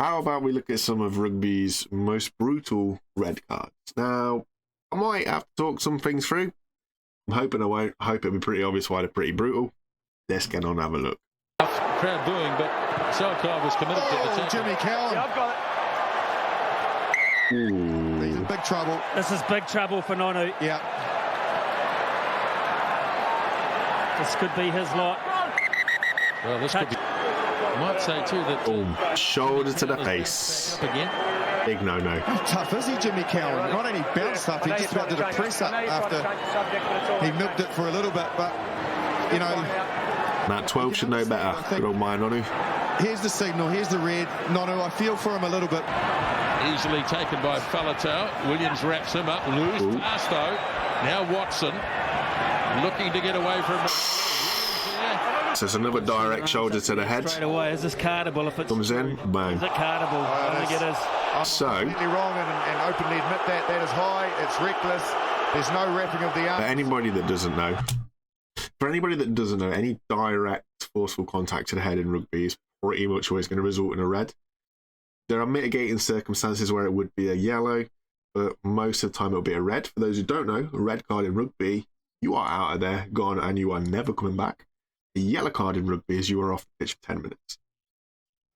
How about we look at some of rugby's most brutal red cards? Now, I might have to talk some things through. I'm hoping I won't. I hope it'll be pretty obvious why they're pretty brutal. Let's get on and have a look. Crowd booing, but Sarkar was committed to the tackle. Jimmy Cowan. Yeah, I've got it. Ooh. He's in big trouble. This is big trouble for Nonu. Yeah. This could be his lot. Well, this could be. I might say too that. Boom. Shoulder to the face. Up again. Big no-no. How tough is he, Jimmy Cowan? Not only bounced up, he just about did a press up after he milked it for a little bit, but, you know... Matt 12 should know better. Good old my Nonu. Here's the signal, here's the red. Nonu, I feel for him a little bit. Easily taken by Falatau. Williams wraps him up. Loose pass though. Now Watson looking to get away from him. So it's another direct shoulder to the head. Straight away, is this cardable? If it Comes in, bang. Is it cardable? I think it is. So, completely wrong and openly admit that. That is high, it's reckless. There's no wrapping of the arm. for anybody that doesn't know, any direct forceful contact to the head in rugby is pretty much always going to result in a red. There are mitigating circumstances where it would be a yellow, but most of the time it'll be a red. For those who don't know, a red card in rugby, you are out of there, gone, and you are never coming back. A yellow card in rugby is you are off the pitch for 10 minutes.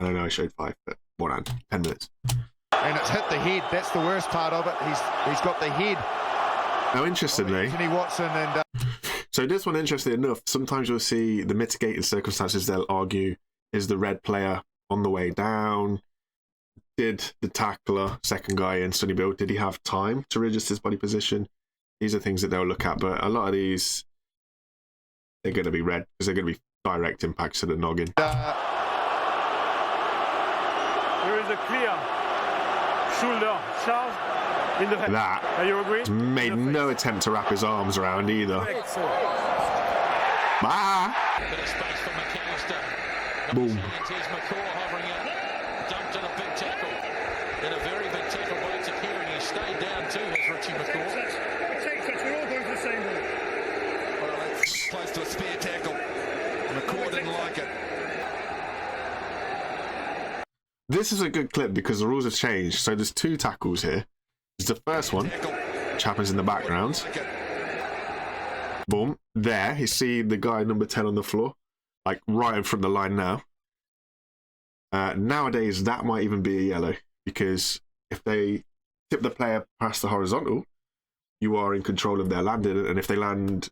I know I showed 5, but 1 hand, 10 minutes. And it's hit the head. That's the worst part of it. He's got the head. Now, interestingly, Anthony Watson and so this one, interestingly enough, sometimes you'll see the mitigating circumstances they'll argue is the red player on the way down. Did the tackler, second guy in Sonny Bill, did he have time to readjust his body position? These are things that they'll look at, but a lot of these, they're going to be red because they're going to be direct impacts to the noggin. There is a clear shoulder charge in the head. That Are you agree? made no attempt to wrap his arms around either. Bye. Bit of space for McAllister. Boom. Here's McCaw hovering up. Dumped in a big tackle. In a very big tackle by Takir, and he stayed down too, has Richie McCaw. We're all going to the same way. Well, it's close to a spear tackle. McCaw didn't like it. This is a good clip because the rules have changed. So there's 2 tackles here. There's the first one, which happens in the background. Boom. There, you see the guy number 10 on the floor, like right in front of the line now. Nowadays, that might even be a yellow because if they tip the player past the horizontal, you are in control of their landing. And if they land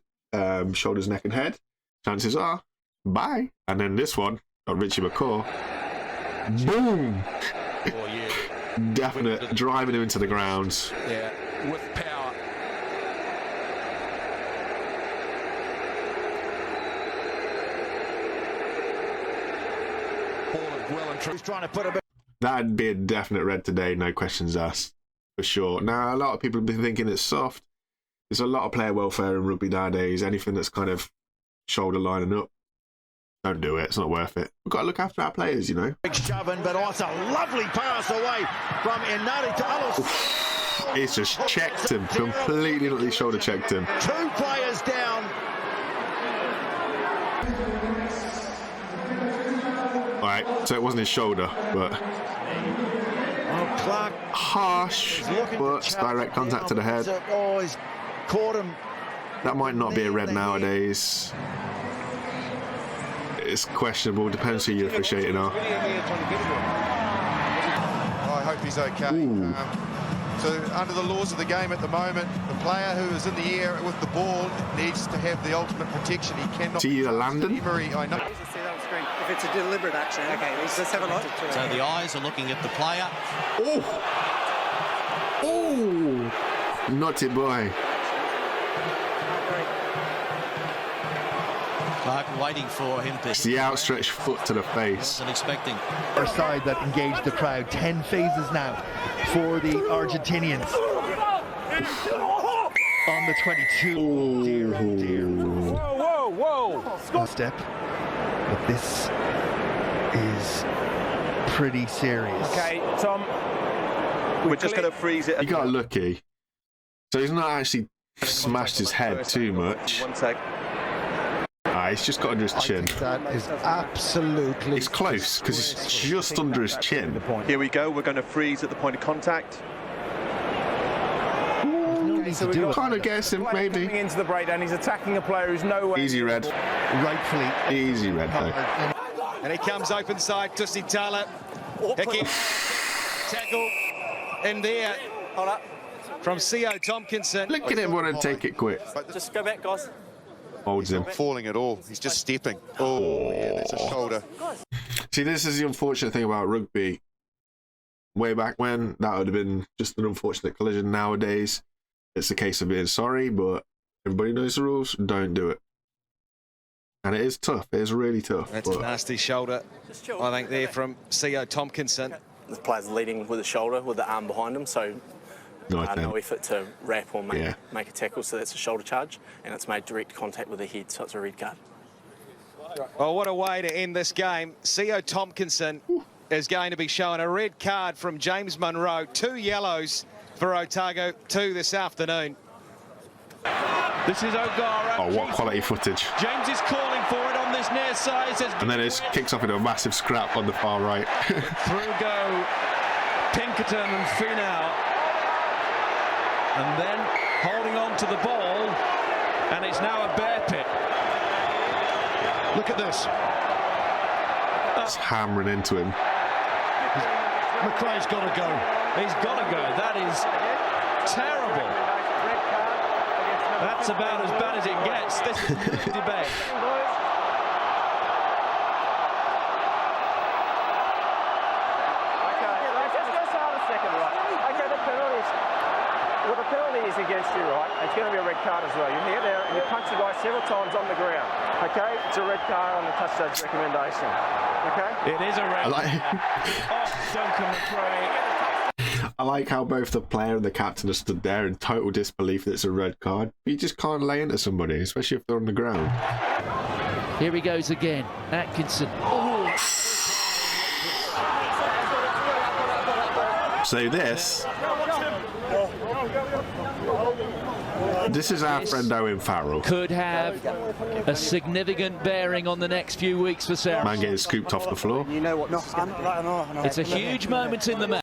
shoulders, neck and head, chances are, bye. And then this one, got Richie McCaw. Boom! Oh, yeah. Definite driving him into the ground. Yeah, with power. Well and true. he's trying to put a bit. That'd be a definite red today, no questions asked, for sure. Now, a lot of people have been thinking it's soft. There's a lot of player welfare in rugby nowadays. Anything that's kind of shoulder lining up, don't do it. It's not worth it. We've got to look after our players, you know. Big shoving, but it's a lovely pass away from Inari to Alos. It's just checked him, completely shoulder checked him. 2 players down. All right, so it wasn't his shoulder, but Clark harsh, but direct contact to the head. Oh, he's caught him. That might not be a red nowadays. It's questionable, depends who you're officiating are. I hope he's okay. So under the laws of the game at the moment, the player who is in the air with the ball needs to have the ultimate protection. He cannot. To you, Landon. I know. If it's a deliberate action, okay, let's have a look. So the eyes are looking at the player. Oh! Oh! Naughty boy. Clark waiting for him to... It's the outstretched foot to the face. Wasn't expecting. Our side that engaged the crowd. 10 phases now for the Argentinians. On the 22. Oh, dear, oh dear. Whoa. Step. But this is pretty serious. Okay, Tom. We're just going to freeze it. He got lucky. So he's not actually smashed his head too much. One sec. Alright, Nah, he's just got under his chin. That is absolutely... It's close, because it's just under his chin. Here we go. We're going to freeze at the point of contact. So we've got Kind of guess him, maybe. coming into the breakdown. He's attacking a player who's nowhere. Easy red. Rightfully. Easy red, though. And he comes open side, Tussi Tala. Hickey. Tackle in there from C.O. Tompkinson. Look at him want to take it quick. Just go back, guys. Holds him. Falling at all. He's just stepping. Oh, yeah, that's a shoulder. See, this is the unfortunate thing about rugby. Way back when, that would have been just an unfortunate collision. Nowadays, it's a case of being sorry, but everybody knows the rules. Don't do it. And it is tough. It is really tough. That's a nasty shoulder, I think, there from C.O. Tompkinson. The player's leading with the shoulder, with the arm behind him, so no effort to wrap or make a tackle, so that's a shoulder charge, and it's made direct contact with the head, so it's a red card. Well, what a way to end this game. C.O. Tompkinson is going to be shown a red card from James Munro. 2 yellows for Otago 2 this afternoon. This is O'Gara. Oh, what quality footage. James is calling for it on this near side. Says And then it kicks off into a massive scrap on the far right. through go Pinkerton and Finau. And then holding on to the ball. And it's now a bear pit. Look at this. It's hammering into him. McRae's got to go. He's got to go. That is terrible. That's about as bad as it gets. This is no debate. Well, the penalty is against you, right? It's going to be a red card as well. You hear there, and you punch the guy several times on the ground. Okay, it's a red card on the touch judge recommendation. Okay, it is a red. Duncan McRae. I like how both the player and the captain are stood there in total disbelief that it's a red card. You just can't lay into somebody, especially if they're on the ground. Here he goes again. Atkinson. Oh. So this is our friend Owen Farrell. Could have a significant bearing on the next few weeks for Sarah. Man getting scooped off the floor. You know what? It's a huge moment in the match.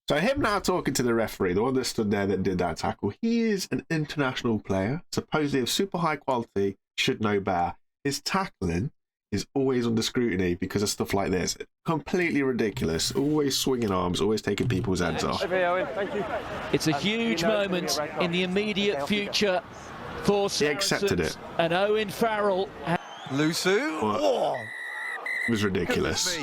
So him now talking to the referee, the one that stood there that did that tackle, he is an international player, supposedly of super high quality, should know better. His tackling is always under scrutiny because of stuff like this. Completely ridiculous. Always swinging arms, always taking people's heads off. Thank you. It's a huge moment in the immediate future for Saracens. He accepted it. And Owen Farrell. Lusu. It was ridiculous.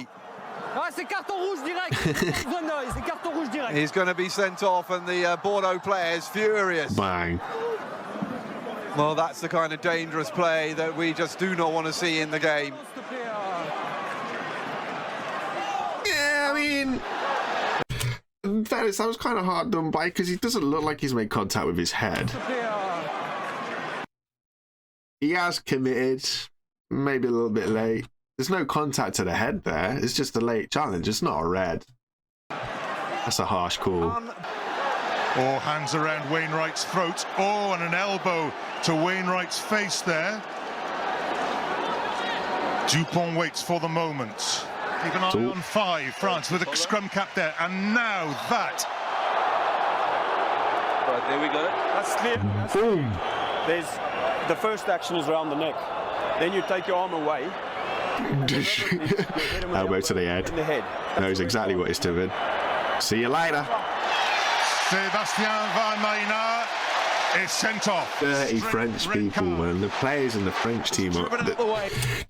He's going to be sent off, and the Bordeaux player is furious. Bang. Well, that's the kind of dangerous play that we just do not want to see in the game. Yeah, I mean, that was kind of hard done by, because he doesn't look like he's made contact with his head. He has committed, maybe a little bit late. There's no contact to the head there. It's just a late challenge. It's not a red. That's a harsh call. Oh, hands around Wainwright's throat. Oh, and an elbow to Wainwright's face there. Dupont waits for the moment. Keep an eye on 5. France with a scrum cap there. And now that. Right, there we go. That's clear. Boom. There's the first action is around the neck. Then you take your arm away. Elbow to the head. Knows exactly what he's doing. See you later. Sébastien Valmaina is sent off. Dirty French people, man. The players in the French team are...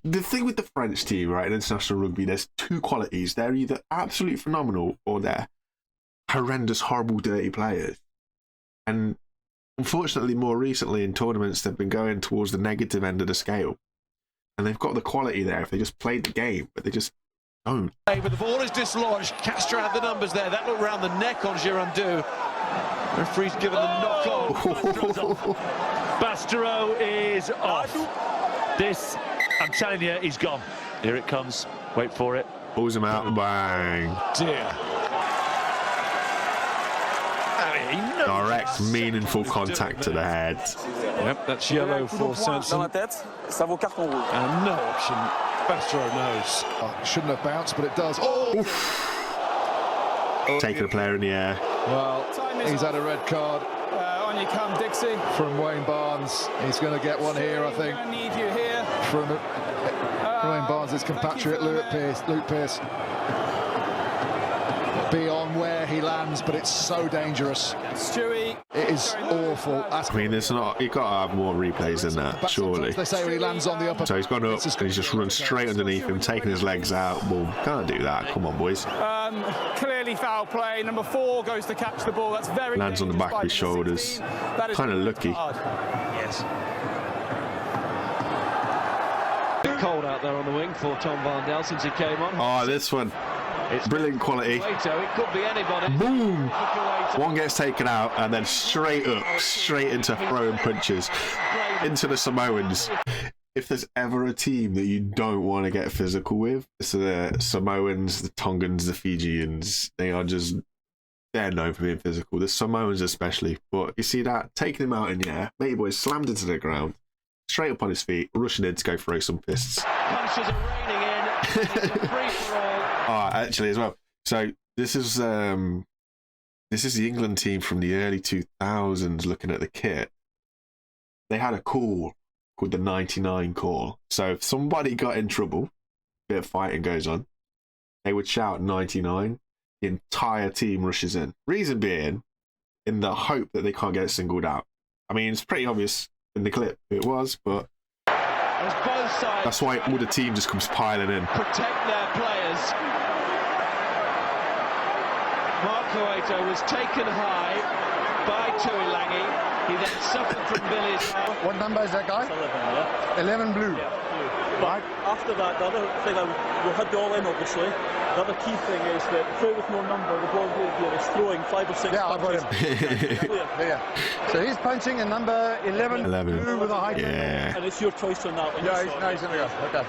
The thing with the French team, right, in international rugby, there's 2 qualities. They're either absolutely phenomenal or they're horrendous, horrible, dirty players. And unfortunately, more recently in tournaments, they've been going towards the negative end of the scale. And they've got the quality there if they just played the game, but they just don't. But the ball is dislodged. Castro had the numbers there. That looked round the neck on Girondou. Referee's given the knock on. Bastereau is off. This, I'm telling you, he's gone. Here it comes. Wait for it. Pulls him out. Bang. Dear. I mean, Direct, meaningful contact to the head. Yep, that's yellow for Sanson. And no option. Bastro knows. Oh, shouldn't have bounced, but it does. Oh! Taking a player in the air. Well, he's had a red card. On you come, Dixie. From Wayne Barnes. He's going to get one here, I think. I need you here. From Wayne Barnes' compatriot, Luke Pearce. Beyond where he lands, but it's so dangerous. Stewie. It is awful. I mean, it's not. You've got to have more replays than that, surely. They say when he lands on the upper. So he's gone up, and he's just run straight underneath him, taking his legs out. Well, can't do that. Come on, boys. Clearly foul play. Number 4 goes to catch the ball. That's very lands on the back of his shoulders. Kind of lucky. Yes. Cold out there on the wing for Tom Varndell since he came on. Oh, this one. It's brilliant quality. It could be anybody. Boom! One gets taken out and then straight up, straight into throwing punches into the Samoans. If there's ever a team that you don't want to get physical with, it's the Samoans, the Tongans, the Fijians. They're known for being physical. The Samoans especially. But you see that, taking him out in the air, Matey Boy slammed into the ground, straight up on his feet, rushing in to go throw some fists. Punches are raining in. It's a free-for-all. Oh, actually, as well. So this is the England team from the early 2000s. Looking at the kit, they had a call called the 99 call. So if somebody got in trouble, a bit of fighting goes on, they would shout 99. The entire team rushes in. Reason being, in the hope that they can't get it singled out. I mean, it's pretty obvious in the clip who it was, but that's why all the team just comes piling in. Protect their players. Mark Coeto was taken high by Tuilangi. He then suffered from Billy's. What number is that guy? 11, 11 yeah. blue. Yeah, blue. But after that, the other thing, we'll head the all in, obviously. The other key thing is that throw with no number, the ball here is throwing 5 or 6 Yeah, I've got him. Yeah. So he's punching a number 11 blue with a high. Yeah. And it's your choice on that one. Yeah, he's in the go.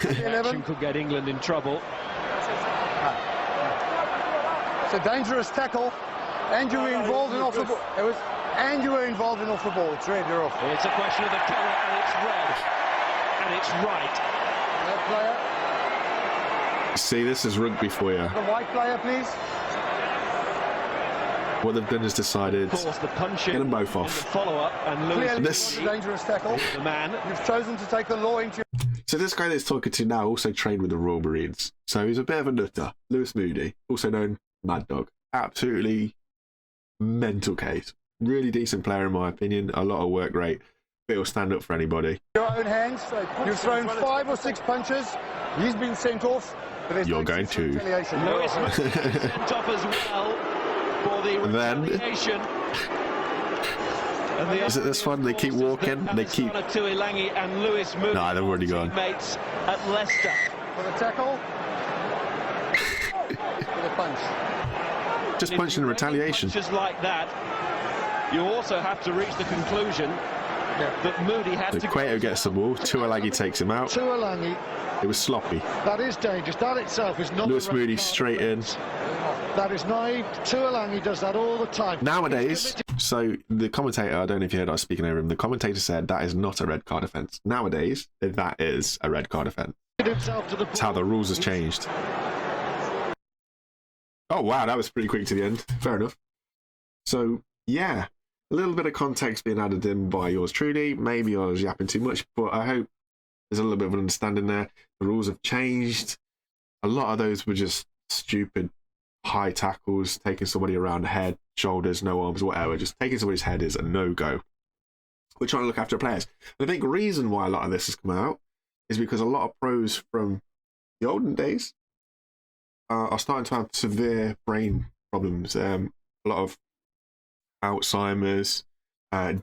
Okay. 11 could get England in trouble. It's a dangerous tackle, and you were involved in off the ball. And you were involved in off the ball. It's red, you're off. It's a question of the colour, and it's red, and it's right. That player. See, this is rugby for you. The white player, please. What they've done is decided Of course, the punching, get them both off. The follow-up, and Lewis. This dangerous tackle. The man. You've chosen to take the law into. So this guy that's talking to now also trained with the Royal Marines. So he's a bit of a nutter. Lewis Moody, also known Mad Dog. Absolutely mental case. Really decent player in my opinion. A lot of work rate. But he'll stand up for anybody. Your own hands. You've thrown 5 or 6 punches. He's been sent off. You're going to. Lewis sent off as well for the retaliation. Is it this one? They keep walking. They keep. Tuilangi and Lewis Moody. Nah, they've already gone. Teammates at Leicester. For the tackle. For the punch. Just punching in retaliation. Just like that, you also have to reach the conclusion that Moody had the to. Cueto gets the ball. Tuilangi takes him out. Tuilangi. It was sloppy. That is dangerous. That itself is not. Lewis Moody straight in. That is naive. Tuilangi does that all the time. Nowadays, so the commentator, I don't know if you heard us speaking over him, the commentator said that is not a red card offence. Nowadays, that is a red card offence. That's how the rules has changed. Oh, wow, that was pretty quick to the end. Fair enough. So, yeah, a little bit of context being added in by yours truly. Maybe I was yapping too much, but I hope there's a little bit of an understanding there. The rules have changed. A lot of those were just stupid high tackles, taking somebody around the head, shoulders, no arms, whatever. Just taking somebody's head is a no-go. We're trying to look after players. And I think the reason why a lot of this has come out is because a lot of pros from the olden days are starting to have severe brain problems. A lot of Alzheimer's,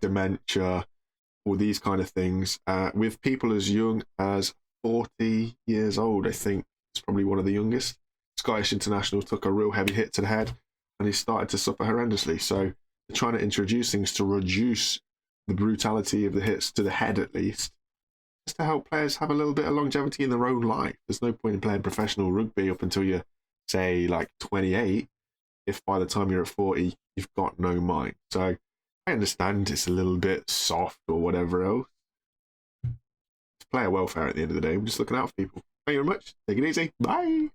dementia, all these kind of things. With people as young as 40 years old, I think it's probably one of the youngest. Scottish international took a real heavy hit to the head and he started to suffer horrendously. So they're trying to introduce things to reduce the brutality of the hits to the head, at least, just to help players have a little bit of longevity in their own life. There's no point in playing professional rugby up until you're, say, like 28. if by the time you're at 40, you've got no mind. So I understand it's a little bit soft or whatever else. It's player welfare at the end of the day. We're just looking out for people. Thank you very much. Take it easy. Bye.